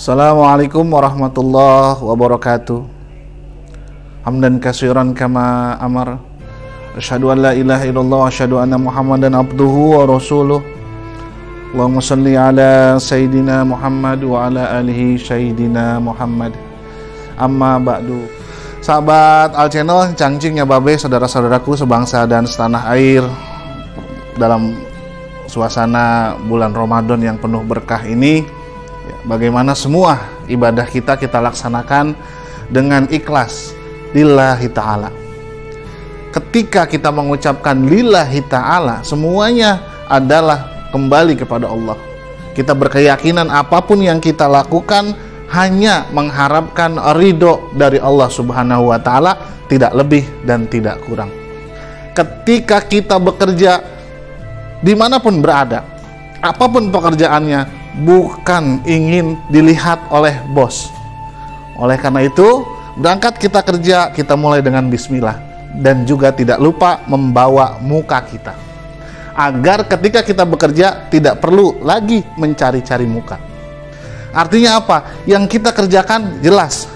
Assalamualaikum warahmatullahi wabarakatuh. Hamdan katsiran kama amar. Asyhadu an la ilaha illallah wa asyhadu anna Muhammadan abduhu wa rasuluh. Allahumma shalli ala sayyidina Muhammad wa ala alihi sayyidina Muhammad. Amma ba'du. Sahabat Al Channel, cangcingnya babe, saudara-saudaraku sebangsa dan setanah air, dalam suasana bulan Ramadan yang penuh berkah ini, bagaimana semua ibadah kita laksanakan dengan ikhlas lillahi ta'ala. Ketika kita mengucapkan lillahi ta'ala, semuanya adalah kembali kepada Allah. Kita berkeyakinan apapun yang kita lakukan hanya mengharapkan ridho dari Allah subhanahu wa ta'ala, tidak lebih dan tidak kurang. Ketika kita bekerja dimanapun berada, apapun pekerjaannya, bukan ingin dilihat oleh bos. Oleh karena itu, berangkat kita kerja, kita mulai dengan bismillah, dan juga tidak lupa membawa muka kita, agar ketika kita bekerja tidak perlu lagi mencari-cari muka. Artinya apa? Yang kita kerjakan jelas,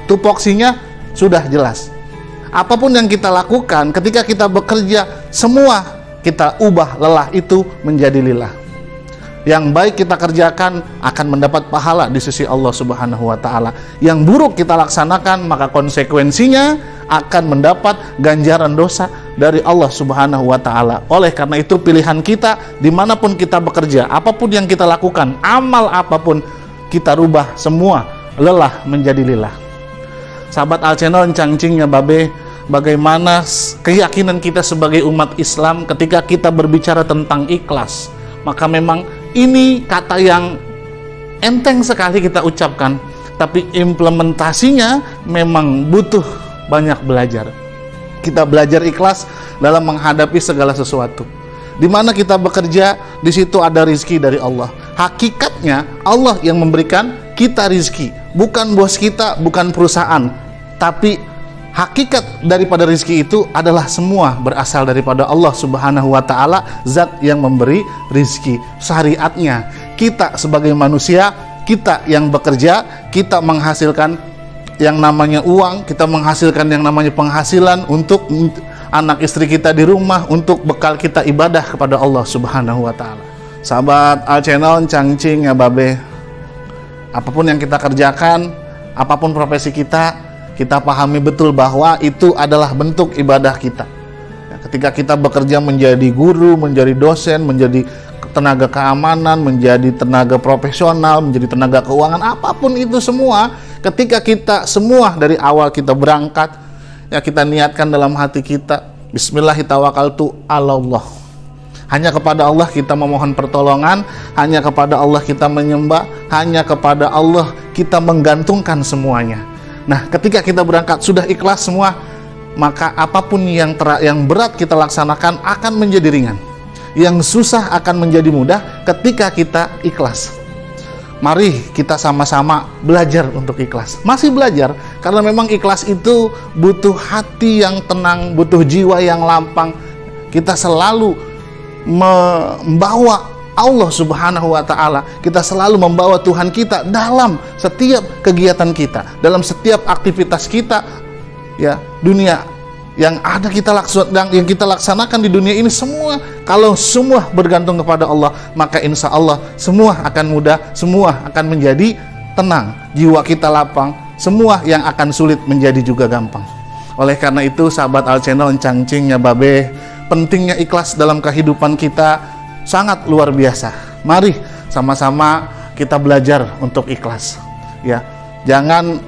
tupoksinya sudah jelas. Apapun yang kita lakukan ketika kita bekerja, semua kita ubah lelah itu menjadi lillah. Yang baik kita kerjakan akan mendapat pahala di sisi Allah subhanahu wa ta'ala. Yang buruk kita laksanakan, maka konsekuensinya akan mendapat ganjaran dosa dari Allah subhanahu wa ta'ala. Oleh karena itu, pilihan kita dimanapun kita bekerja, apapun yang kita lakukan, amal apapun, kita rubah semua lelah menjadi lillah. Sahabat Al Channel, cangcingnya babe, bagaimana keyakinan kita sebagai umat Islam ketika kita berbicara tentang ikhlas. Maka memang ini kata yang enteng sekali kita ucapkan, tapi implementasinya memang butuh banyak belajar. Kita belajar ikhlas dalam menghadapi segala sesuatu. Di mana kita bekerja, di situ ada rizki dari Allah. Hakikatnya Allah yang memberikan kita rizki, bukan bos kita, bukan perusahaan. Tapi hakikat daripada rizki itu adalah semua berasal daripada Allah subhanahu wa ta'ala, zat yang memberi rizki. Syariatnya, kita sebagai manusia, kita yang bekerja, kita menghasilkan yang namanya uang, kita menghasilkan yang namanya penghasilan untuk anak istri kita di rumah, untuk bekal kita ibadah kepada Allah subhanahu wa ta'ala. Sahabat Al Channel, cangcing ya babe, apapun yang kita kerjakan, apapun profesi kita pahami betul bahwa itu adalah bentuk ibadah kita. Ketika kita bekerja menjadi guru, menjadi dosen, menjadi tenaga keamanan, menjadi tenaga profesional, menjadi tenaga keuangan, apapun itu semua, ketika kita semua dari awal kita berangkat, ya kita niatkan dalam hati kita, Bismillahirrahmanirrahim. Hanya kepada Allah kita memohon pertolongan, hanya kepada Allah kita menyembah, hanya kepada Allah kita menggantungkan semuanya. Nah, ketika kita berangkat sudah ikhlas semua, maka apapun yang berat kita laksanakan akan menjadi ringan. Yang susah akan menjadi mudah ketika kita ikhlas. Mari kita sama-sama belajar untuk ikhlas. Masih belajar, karena memang ikhlas itu butuh hati yang tenang, butuh jiwa yang lapang. Kita selalu membawa Allah subhanahu wa ta'ala, kita selalu membawa Tuhan kita dalam setiap kegiatan kita, dalam setiap aktivitas kita, ya, dunia yang ada yang kita laksanakan di dunia ini semua. Kalau semua bergantung kepada Allah, maka insya Allah semua akan mudah, semua akan menjadi tenang, jiwa kita lapang, semua yang akan sulit menjadi juga gampang. Oleh karena itu, sahabat Al Channel, cangcingnya babe, pentingnya ikhlas dalam kehidupan kita sangat luar biasa. Mari sama-sama kita belajar untuk ikhlas, ya. Jangan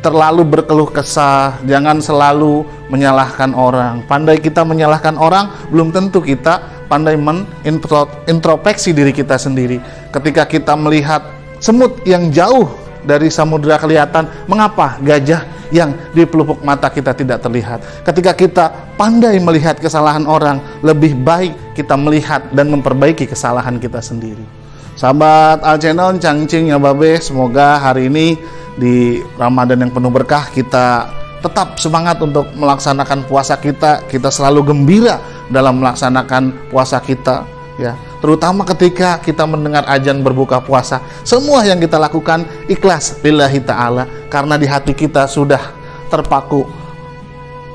terlalu berkeluh kesah, jangan selalu menyalahkan orang. Pandai kita menyalahkan orang, belum tentu kita pandai menintrospeksi diri kita sendiri. Ketika kita melihat semut yang jauh dari samudera kelihatan, mengapa gajah yang di pelupuk mata kita tidak terlihat? Ketika kita pandai melihat kesalahan orang, lebih baik kita melihat dan memperbaiki kesalahan kita sendiri. Sahabat Al Channel, Cangcing ya Babe, semoga hari ini di Ramadan yang penuh berkah kita tetap semangat untuk melaksanakan puasa kita. Kita selalu gembira dalam melaksanakan puasa kita, ya. Terutama ketika kita mendengar azan berbuka puasa, semua yang kita lakukan ikhlas lillahi ta'ala, karena di hati kita sudah terpaku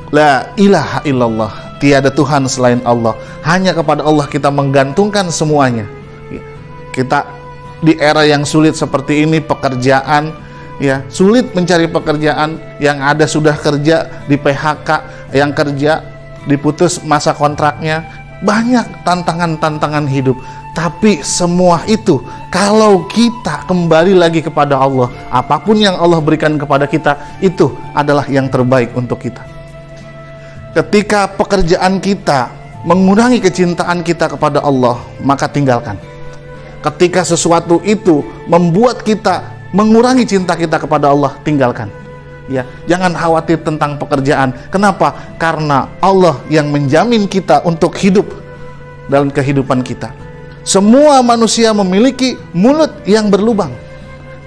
la ilaha illallah, tiada Tuhan selain Allah, hanya kepada Allah kita menggantungkan semuanya. Kita di era yang sulit seperti ini, pekerjaan, ya, sulit mencari pekerjaan, yang ada sudah kerja di PHK, yang kerja diputus masa kontraknya, banyak tantangan-tantangan hidup. Tapi semua itu kalau kita kembali lagi kepada Allah, apapun yang Allah berikan kepada kita, itu adalah yang terbaik untuk kita. Ketika pekerjaan kita mengurangi kecintaan kita kepada Allah, maka tinggalkan. Ketika sesuatu itu membuat kita mengurangi cinta kita kepada Allah, tinggalkan. Ya, jangan khawatir tentang pekerjaan. Kenapa? Karena Allah yang menjamin kita untuk hidup dalam kehidupan kita. Semua manusia memiliki mulut yang berlubang.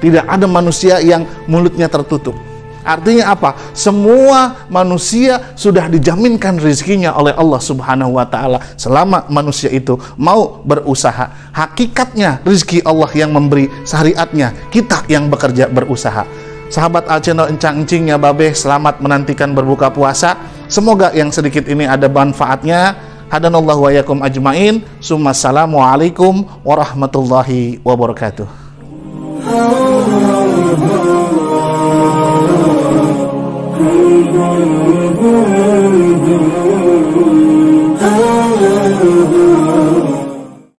Tidak ada manusia yang mulutnya tertutup. Artinya apa? Semua manusia sudah dijaminkan rezekinya oleh Allah Subhanahu wa Ta'ala, selama manusia itu mau berusaha. Hakikatnya rezeki Allah yang memberi, syariatnya kita yang bekerja berusaha. Sahabat Al Channel Encang-encingnya Babe, selamat menantikan berbuka puasa. Semoga yang sedikit ini ada manfaatnya. Hadanallahu wa yakum ajmain. Assalamualaikum warahmatullahi wabarakatuh.